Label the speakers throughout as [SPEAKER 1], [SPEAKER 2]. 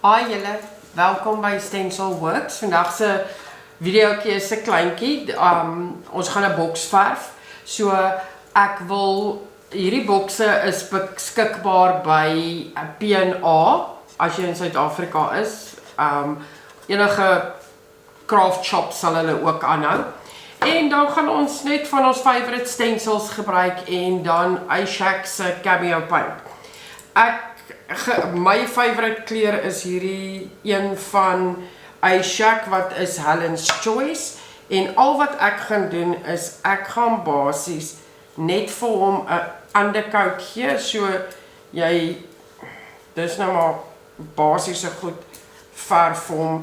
[SPEAKER 1] Hi julle, welkom by Stencil Works. Vandag se videoetjie is 'n kleintjie. Ons gaan 'n boks verf. So ek wil hierdie bokse is beskikbaar by P&A as jy in Suid-Afrika is. Enige craft shop sal hulle ook aanhou. En dan gaan ons net van ons favorite stencils gebruik en dan iShack se Cameo paint. My favorite kleur is hierdie een van iShack wat is Helen's Choice. En al wat ek gaan doen is ek gaan basies net vir hom 'n undercoat gee. So dis nou maar basiese goed verf vir hom,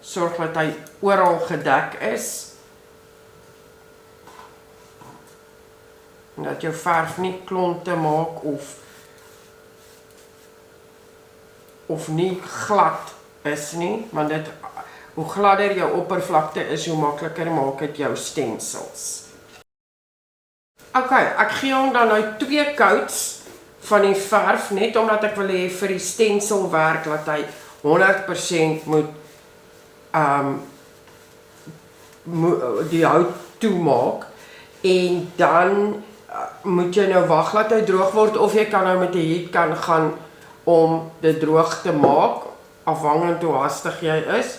[SPEAKER 1] sorg dat hy oral gedek is. En dat jou verf nie klonte maak of nie glad is nie, want hoe gladder jou oppervlakte is, hoe makliker maak dit jou stencils. Ok, ek gee hom dan nou 2 coats van die verf, net omdat ek wil hê vir die stencil werk, dat hy 100% moet die hout toemaak. En dan moet jy nou wag dat hy droog word, of jy kan nou met die heat kan gaan om dit droog te maak, afhangend hoe hastig jy is.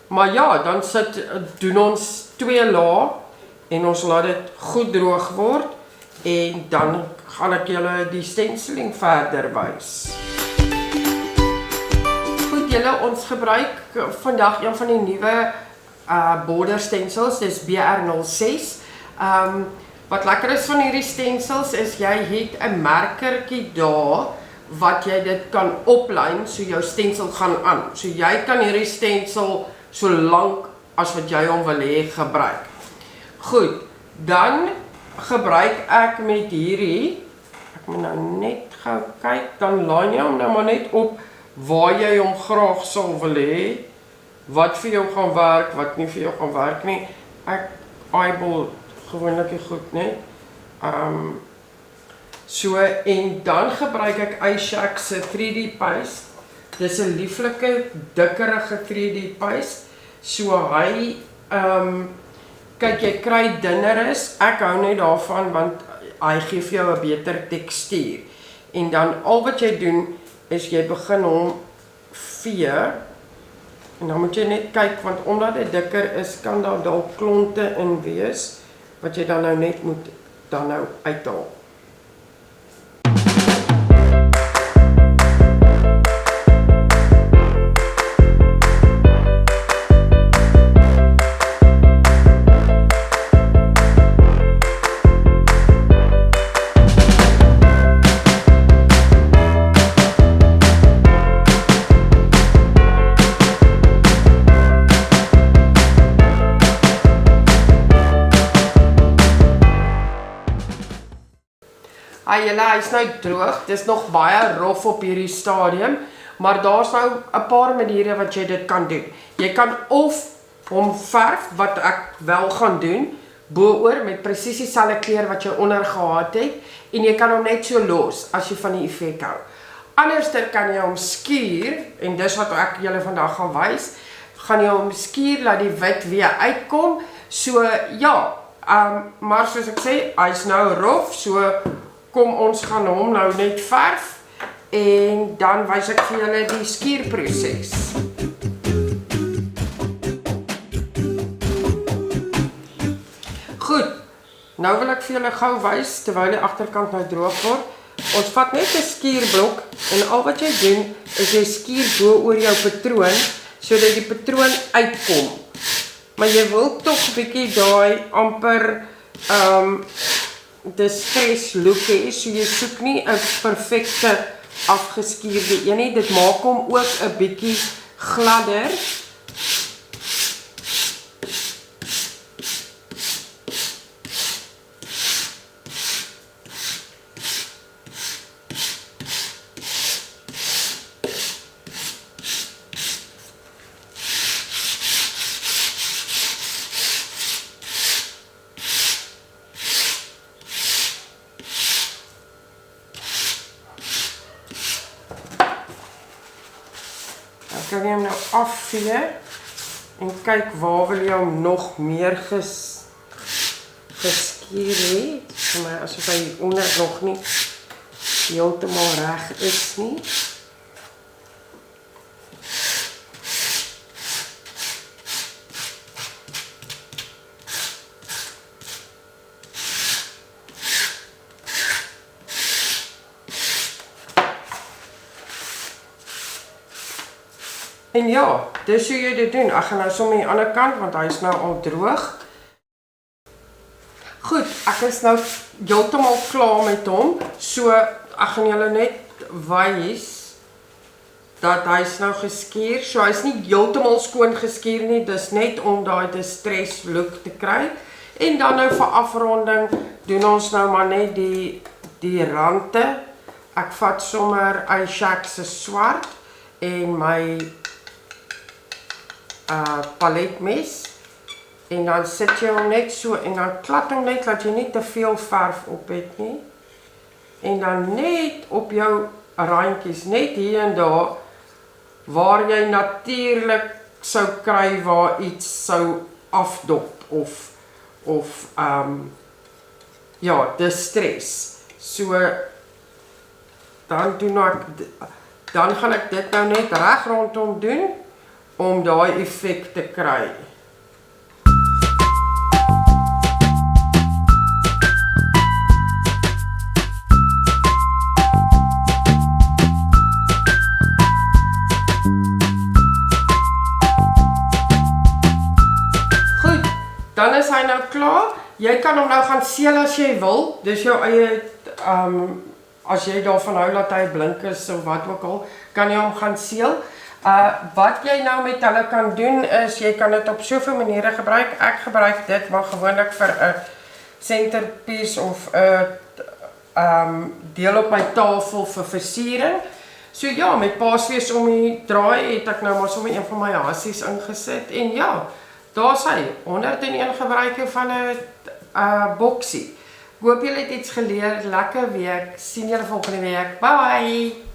[SPEAKER 1] Maar ja, dan doen ons 2 lae en ons laat dit goed droog word en dan gaan ek julle die stenciling verder wys. Goed julle, ons gebruik vandag een van die nuwe border stencils, dis BR06. Wat lekker is van hierdie stencils is jy het 'n merkertjie daar wat jy dit kan oplyn, so jou stencil gaan aan. So jy kan hierdie stencil so lank as wat jy hom wil hê gebruik. Goed, dan gebruik ek met hierdie, ek moet nou net gou kyk, dan laai jy hom nou maar net op waar jy hom graag sal wil hê, wat vir jou gaan werk, wat nie vir jou gaan werk nie. Ek eyeball gewoonlik goed, net. So, en dan gebruik ek iShack se 3D paste. Dis 'n lieflike, dikkerige 3D paste. So hy, kyk jy kry dunner is. Ek hou net daarvan want hy gee vir jou 'n beter tekstuur. En dan al wat jy doen is jy begin hom vee. En dan moet jy net kyk, want omdat dit dikker is, kan daar dalk klonte in wees wat jy dan nou net moet uithaal. Julle, hy is nou droog, dit is nog baie rof op hierdie stadium, maar daar is nou 'n paar maniere wat jy dit kan doen. Jy kan of hom verf, wat ek wel gaan doen, bo-oor met presies dieselfde kleur wat jy onder gehad het, en jy kan hom net so los, as jy van die effek hou. Anderster kan jy hom skuur, en dis wat ek julle vandag gaan wys, gaan jy hom skuur, laat die wit weer uitkom, so ja, maar soos ek sê, hy is nou rof, so kom ons gaan hom nou net verf en dan wys ek vir julle die skuurproses. Goed, nou wil ek vir julle gou wys terwyl die agterkant nou droog word. Ons vat net 'n skuurblok en al wat jy doen is jy skuur bo oor jou patroon sodat die patroon uitkom. Maar jy wil tog bietjie daai amper distress look hê, so jy soek nie 'n perfekte afgeskuurde een nie, dit maak hom ook 'n bietjie gladder. kan jy hom nou afvee en kyk waar wil jy hom nog meer geskeer het. Vir my asof hy hieronder nog nie heeltemal reg is nie. En ja, dis hoe jy dit doen. Ek gaan nou sommer aan die ander kant, want hy is nou al droog. Goed, ek is nou heeltemal klaar met hom. So, ek gaan julle net wys dat hy is nou geskeer. So, hy is nie heeltemal skoon geskeer nie. Dis net om daai distress look te kry. En dan nou vir afronding doen ons nou maar net die rande. Ek vat sommer iShack se swart en my paletmes en dan sit jy hom net so en dan klap hom net dat jy nie te veel verf op het nie en dan net op jou randjies, net hier en daar waar jy natuurlik sou kry waar iets sou afdop of ja, distress. So dan gaan ek dit nou net reg rondom doen om daai effek te kry. Goed, dan is hy nou klaar. Jy kan hom nou gaan seël as jy wil. Dis jou eie as jy daarvan hou dat hy blink is of wat ook al, kan jy hom gaan seël. Wat jy nou met hulle kan doen is, jy kan dit op soveel maniere gebruik. Ek gebruik dit maar gewoonlik vir 'n centerpiece of 'n deel op my tafel vir versiering. So ja, met Paasfees om die draai het ek nou maar sommer een van my hasies ingesit. En ja, daar's hy, 101 gebruike van 'n boksie. Ek hoop julle het iets geleer, lekker week, sien julle volgende week, bye!